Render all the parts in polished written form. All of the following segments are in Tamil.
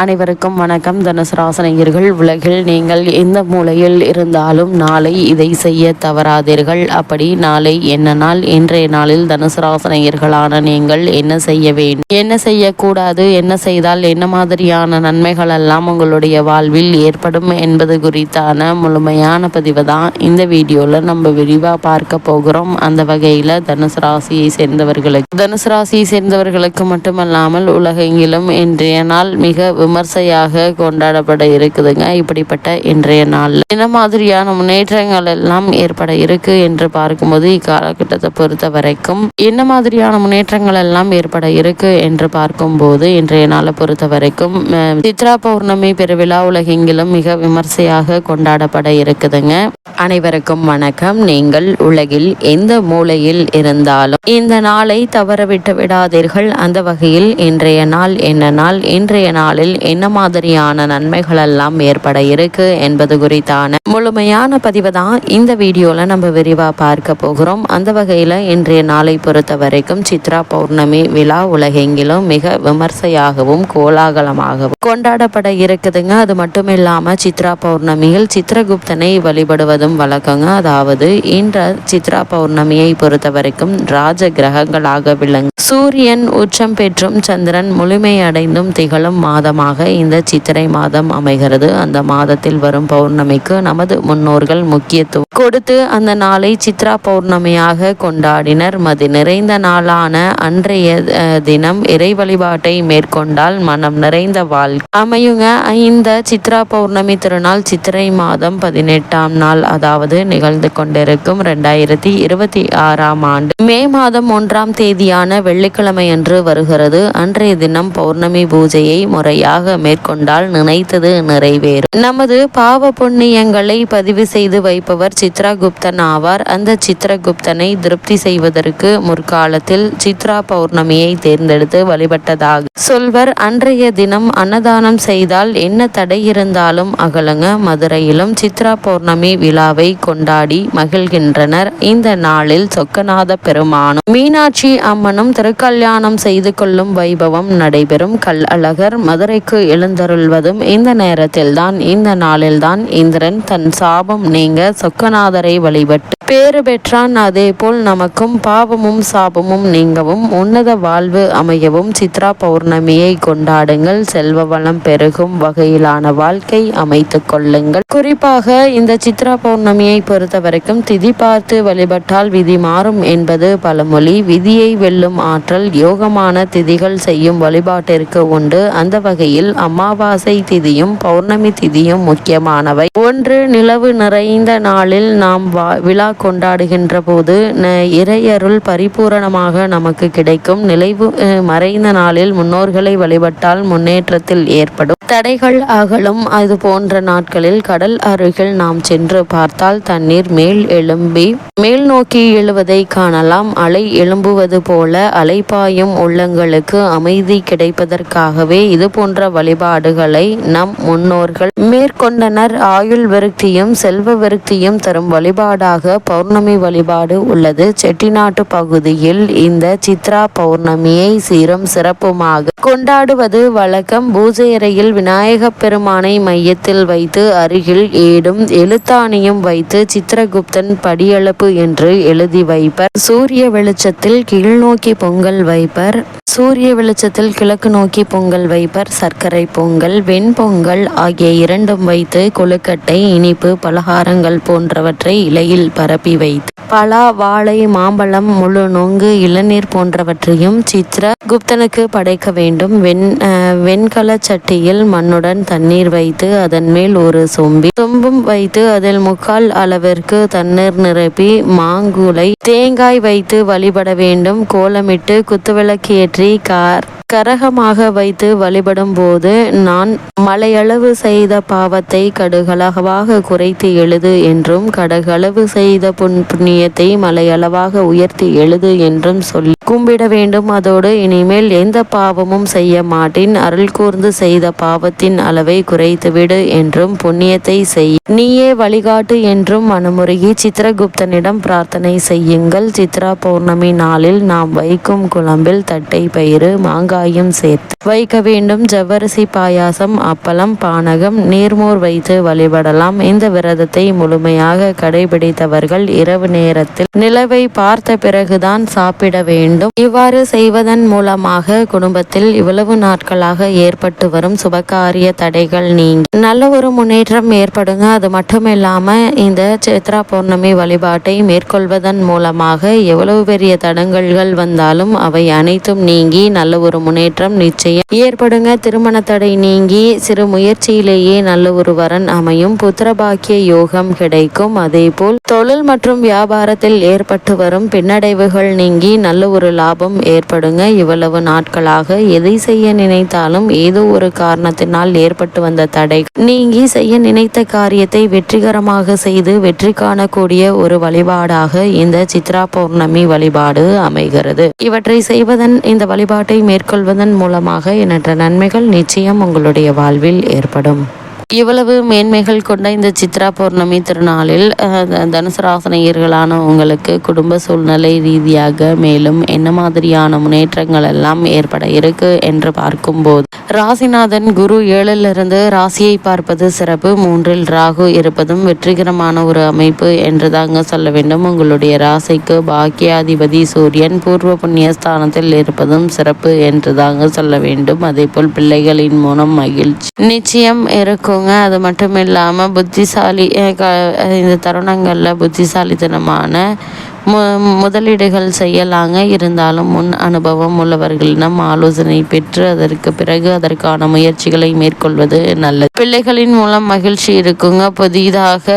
அனைவருக்கும் வணக்கம். தனுசு ராசினியர்கள், உலகில் நீங்கள் எந்த மூலையில் இருந்தாலும் நாளை இதை செய்ய தவறாதீர்கள். அப்படி நாளை என்ன நாள்? இன்றைய நாளில் தனுசு ராசினியர்களான நீங்கள் என்ன செய்ய வேண்டும், என்ன செய்யக்கூடாது, என்ன செய்தால் என்ன மாதிரியான நன்மைகள் எல்லாம் உங்களுடைய வாழ்வில் ஏற்படும் என்பது குறித்தான முழுமையான பதிவு தான் இந்த வீடியோவில் நம்ம விரிவாக பார்க்க போகிறோம். அந்த வகையில் தனுசு ராசியை சேர்ந்தவர்களுக்கு மட்டுமல்லாமல் உலகெங்கிலும் இன்றைய நாள் மிக விமர்சையாக கொண்டாடப்பட இருக்குதுங்க. இப்படிப்பட்ட இன்றைய நாளில் என்ன மாதிரியான முன்னேற்றங்கள் எல்லாம் ஏற்பட இருக்கு என்று பார்க்கும்போது இக்காலகட்டத்தை பொறுத்த வரைக்கும் என்ன மாதிரியான முன்னேற்றங்கள் எல்லாம் ஏற்பட இருக்கு என்று பார்க்கும்போது இன்றைய நாளை பொறுத்த வரைக்கும் சித்ரா பௌர்ணமி பெருவிழா உலகெங்கிலும் மிக விமர்சையாக கொண்டாடப்பட இருக்குதுங்க. அனைவருக்கும் வணக்கம். நீங்கள் உலகில் எந்த மூலையில் இருந்தாலும் இந்த நாளை தவறவிட்டு விடாதீர்கள். அந்த வகையில் இன்றைய நாள் என்ன நாள், இன்றைய நாளில் என்ன மாதிரியான நன்மைகள் எல்லாம் ஏற்பட இருக்கு என்பது குறித்தான முழுமையான பதிவு தான் இந்த வீடியோல நம்ம விரிவா பார்க்க போகிறோம். அந்த வகையில இன்றைய நாளை பொறுத்த வரைக்கும் சித்ரா பௌர்ணமி விழா உலகெங்கிலும் மிக விமர்சையாகவும் கோலாகலமாகவும் கொண்டாடப்பட இருக்குதுங்க. அது மட்டும் இல்லாம சித்ரா பௌர்ணமியில் சித்திரகுப்தனை வழிபடுவதும் வழக்கங்க. அதாவது இன்ற சித்ரா பௌர்ணமியை பொறுத்த வரைக்கும் ராஜ கிரகங்களாக விளங்கும் சூரியன் உச்சம் பெற்றும் சந்திரன் முழுமையடைந்தும் திகழும் மாதமாக இந்த சித்திரை மாதம் அமைகிறது. அந்த மாதத்தில் வரும் பௌர்ணமிக்கு நமது முன்னோர்கள் முக்கியத்துவம் கொடுத்து அந்த நாளை சித்ரா பௌர்ணமியாக கொண்டாடினர். மதி நிறைந்த நாளான அன்றைய தினம் இறை வழிபாட்டை மேற்கொண்டால் மனம் நிறைந்த வாழ்க்கை அமையுங்க. இந்த சித்ரா பௌர்ணமி திருநாள் சித்திரை மாதம் 18ஆம் நாள், அதாவது நிகழ்ந்து கொண்டிருக்கும் 2026ஆம் ஆண்டு மே மாதம் 1ஆம் தேதியான வெள்ளிக்கிழமை அன்று வருகிறது. அன்றைய தினம் பௌர்ணமி பூஜையை முறையாக மேற்கொண்டால் நினைத்தது நிறைவேறும். நமது பாவ புண்ணியங்களை பதிவு செய்து வைப்பவர் சித்ரகுப்தன் ஆவார். அந்த சித்ரகுப்தனை திருப்தி செய்வதற்கு முற்காலத்தில் சித்ரா பௌர்ணமியை தேர்ந்தெடுத்து வழிபட்டதாக சொல்வர். அன்றைய தினம் அன்னதானம் செய்தால் என்ன தடை இருந்தாலும் அகலுங்க. மதுரையிலும் சித்ரா பௌர்ணமி விழாவை கொண்டாடி மகிழ்கின்றனர். இந்த நாளில் சொக்கநாத பெருமானும் மீனாட்சி அம்மனும் திருக்கல்யாணம் செய்து கொள்ளும் வைபவம் நடைபெறும். கள்ளழகர் மதுரைக்கு எழுந்தருள்வதும் இந்த நேரத்தில் தான். இந்த நாளில்தான் இந்திரன் தன் சாபம் நீங்க சொக்கநாதரை வழிபட்டு பேறு பெற்றான். அதே போல் நமக்கும் பாவமும் சாபமும் நீங்கவும் உன்னத வாழ்வு அமையவும் சித்ரா பௌர்ணமியை கொண்டாடுங்கள். செல்வ வளம் பெருகும் வகையிலான வாழ்க்கை அமைத்து கொள்ளுங்கள். குறிப்பாக இந்த சித்ரா பௌர்ணமியை பொறுத்த வரைக்கும் திதி பார்த்து வழிபட்டால் விதி மாறும் என்பது பழமொழி. விதியை வெல்லும் ஆற்றல் யோகமான திதிகள் செய்யும் வழிபாட்டிற்கு உண்டு. அந்த வகையில் அமாவாசை திதியும் பௌர்ணமி திதியும் முக்கியமானவை. ஒன்று, நிலவு நிறைந்த நாளில் நாம் விழா கொண்டாடுகின்ற போது இறையருள் பரிபூரணமாக நமக்கு கிடைக்கும். நிலைவு மறைந்த நாளில் முன்னோர்களை வழிபட்டால் முன்னேற்றத்தில் ஏற்படும் தடைகள் அகலும். அது போன்ற நாட்களில் கடல் அருகில் நாம் சென்று பார்த்தால் தண்ணீர் மேல் நோக்கி எழுவதை காணலாம். அலை எழும்புவது போல அலைப்பாயும் உள்ளங்களுக்கு அமைதி கிடைப்பதற்காகவே இது போன்ற வழிபாடுகளை நம் முன்னோர்கள் மேற்கொண்டனர். ஆயுள் விருத்தியும் செல்வ விருத்தியும் தரும் வழிபாடாக பௌர்ணமி வழிபாடு உள்ளது. செட்டிநாட்டு பகுதியில் இந்த சித்ரா பௌர்ணமியை சீரும் சிறப்புமாக கொண்டாடுவது வழக்கம். பூஜை அறையில் விநாயக பெருமானை மையத்தில் வைத்து அருகில் ஏடும் எழுத்தாணியும் வைத்து சித்திரகுப்தன் படியளப்பு என்று எழுதி வைப்பர். சூரிய வெளிச்சத்தில் கீழ்நோக்கி பொங்கல் வைப்பர். சூரிய வெளிச்சத்தில் கிழக்கு நோக்கி பொங்கல் வைப்பர். சர்க்கரை பொங்கல், வெண்பொங்கல் ஆகிய இரண்டும் வைத்து கொழுக்கட்டை, இனிப்பு பலகாரங்கள் போன்றவற்றை இலையில் பரப்பி வைத்து பலா, வாழை, மாம்பழம், முழு நொங்கு, இளநீர் போன்றவற்றையும் சித்ரகுப்தனுக்கு படைக்க வேண்டும். வெண்கல சட்டியில் மண்ணுடன் தண்ணீர் வைத்து அதன் மேல் ஒரு சொம்பும் வைத்து அதில் 3/4 அளவிற்கு தண்ணீர் நிரப்பி மாங்குலை, தேங்காய் வைத்து வழிபட வேண்டும். கோலமிட்டு குத்துவிளக்கு ஏற்றி கரகமாக வைத்து வழிபடும் போது நான் மலையளவு செய்த பாவத்தை கடுகளவாக குறைத்து எழுது என்றும் கடுகளவு செய்த புண்ணியத்தை மலையளவாக உயர்த்தி எழுது என்றும் சொல்லி கும்பிட வேண்டும். அதோடு இனிமேல் எந்த பாவமும் செய்ய மாட்டேன், அருள் கூர்ந்து செய்த பாவத்தின் அளவை குறைத்துவிடு என்றும் புண்ணியத்தை செய், நீயே வழிகாட்டு என்றும் மனமுருகி சித்திரகுப்தனிடம் பிரார்த்தனை செய்யுங்கள். சித்ரா பௌர்ணமி நாளில் நாம் வைக்கும் குழம்பில் தட்டை பயிறு, மாங்காய் தேங்காயும் சேர்த்து வைக்க வேண்டும். ஜவ்வரிசி பாயாசம், அப்பளம், பானகம், நீர்மோர் வைத்து வழிபடலாம். இந்த விரதத்தை முழுமையாக கடைபிடித்தவர்கள் இரவு நேரத்தில் நிலவை பார்த்த பிறகுதான் சாப்பிட வேண்டும். இவ்வாறு செய்வதன் மூலமாக குடும்பத்தில் இவ்வளவு நாட்களாக ஏற்பட்டு வரும் சுபகாரிய தடைகள் நீங்கி நல்ல ஒரு முன்னேற்றம் ஏற்படுங்க. அது மட்டும் இல்லாம இந்த சித்ரா பௌர்ணமி வழிபாட்டை மேற்கொள்வதன் மூலமாக எவ்வளவு பெரிய தடங்கல்கள் வந்தாலும் அவை அனைத்தும் நீங்கி நல்ல ஒரு முன்னேற்றம் நிச்சயம் ஏற்படுங்க. திருமண தடை நீங்கி சிறு முயற்சியிலேயே நல்ல ஒரு வரன் அமையும். புத்திரபாக்கிய யோகம் கிடைக்கும். அதே போல் தொழில் மற்றும் வியாபாரத்தில் ஏற்பட்டு வரும் பின்னடைவுகள் நீங்கி நல்ல ஒரு லாபம் ஏற்படுங்க. இவ்வளவு நாட்களாக எதை செய்ய நினைத்தாலும் ஏதோ ஒரு காரணத்தினால் ஏற்பட்டு வந்த தடை நீங்கி செய்ய நினைத்த காரியத்தை வெற்றிகரமாக செய்து வெற்றி காணக்கூடிய ஒரு வழிபாடாக இந்த சித்ரா பௌர்ணமி வழிபாடு அமைகிறது. இவற்றை செய்வதன், இந்த வழிபாட்டை மேற்கொள்வதன் மூலமாக எண்ணற்ற நன்மைகள் நிச்சயம் உங்களுடைய வாழ்வில் ஏற்படும். இவ்வளவு மேன்மைகள் கொண்ட இந்த சித்ரா பௌர்ணமி திருநாளில் தனுசு ராசினியர்களான உங்களுக்கு குடும்ப சூழ்நிலை ரீதியாக மேலும் என்ன மாதிரியான முன்னேற்றங்கள் எல்லாம் ஏற்பட இருக்கு என்று பார்க்கும்போது, ராசிநாதன் குரு 7லிருந்து ராசியை பார்ப்பது சிறப்பு. 3ல் ராகு இருப்பதும் வெற்றிகரமான ஒரு அமைப்பு என்று தாங்க சொல்ல வேண்டும். உங்களுடைய ராசிக்கு பாக்கியாதிபதி சூரியன் பூர்வ புண்ணிய ஸ்தானத்தில் இருப்பதும் சிறப்பு என்று தாங்க சொல்ல வேண்டும். அதே போல் பிள்ளைகளின் மூலம் மகிழ்ச்சி நிச்சயம் இருக்கும். அது மட்டும் இல்லாமல் புத்திசாலி இந்த தருணங்களில் புத்திசாலித்தனமான முதலீடுகள் செய்யலாங்க. இருந்தாலும் முன் அனுபவம் உள்ளவர்களிடம் ஆலோசனை பெற்று அதற்கு பிறகு அதற்கான முயற்சிகளை மேற்கொள்வது நல்லது. பிள்ளைகளின் மூலம் மகிழ்ச்சி இருக்குங்க. புதிதாக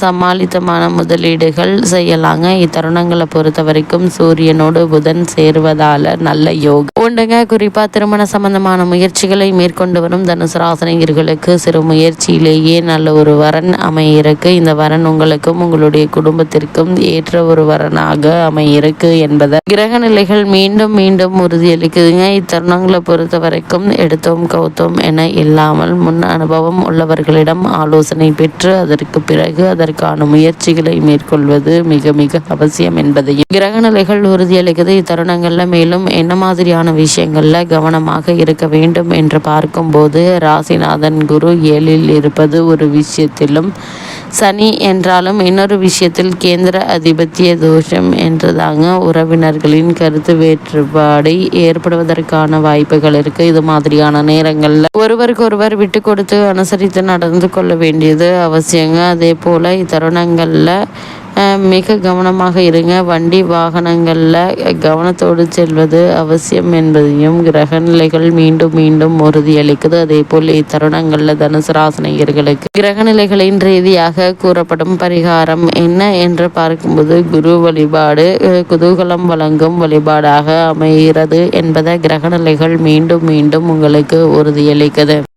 சமாளித்தமான முதலீடுகள் செய்யலாங்க. இத்தருணங்களை பொறுத்த வரைக்கும் சூரியனோடு புதன் சேர்வதால நல்ல யோகம் உண்டுங்க. குறிப்பா திருமண சம்பந்தமான முயற்சிகளை மேற்கொண்டு வரும் தனுசு ராசினியர்களுக்கு சிறு முயற்சியிலேயே நல்ல ஒரு வரன் அமையிருக்கு. இந்த வரன் உங்களுக்கும் உங்களுடைய குடும்பத்திற்கும் ஏற்ற ஒரு வரன் அமையிருக்கு என்பதை கிரக நிலைகள் மீண்டும் மீண்டும் உறுதியளிக்குதுங்க. இத்தருணங்களை பொறுத்த வரைக்கும் எடுத்தோம் கவுத்தோம் என இல்லாமல் முன் அனுபவம் உள்ளவர்களிடம் ஆலோசனை பெற்று அதற்கு பிறகு அதற்கான முயற்சிகளை மேற்கொள்வது மிக மிக அவசியம் என்பதையும் கிரக நிலைகள் உறுதியளிக்குது. இத்தருணங்கள்ல மேலும் என்ன மாதிரியான விஷயங்கள்ல கவனமாக இருக்க வேண்டும் என்று பார்க்கும்போது, ராசிநாதன் குரு 7ல் இருப்பது ஒரு விஷயத்திலும் சனி என்றாலும் இன்னொரு விஷயத்தில் கேந்திர அதிபத்திய தோஷம் என்றுதாங்க உறவினர்களின் கருத்து வேறுபாடை ஏற்படுவதற்கான வாய்ப்புகள் இருக்கு. இது மாதிரியான நேரங்கள்ல ஒருவருக்கு ஒருவர் விட்டு கொடுத்து அனுசரித்து நடந்து கொள்ள வேண்டியது அவசியங்க. அதே போல இத்தருணங்கள்ல மிக கவனமாக இருங்க. வண்டி வாகனங்களில் கவனத்தோடு செல்வது அவசியம் என்பதையும் கிரக நிலைகள் மீண்டும் மீண்டும் உறுதியளிக்குது. அதே போல் இத்தருணங்களில் தனுசு ராசினியர்களுக்கு கிரக நிலைகளின் ரீதியாக கூறப்படும் பரிகாரம் என்ன என்று பார்க்கும்போது, குரு வழிபாடு குதூகலம் வழங்கும் வழிபாடாக அமைகிறது என்பதை கிரக நிலைகள் மீண்டும் மீண்டும் உங்களுக்கு உறுதியளிக்குது.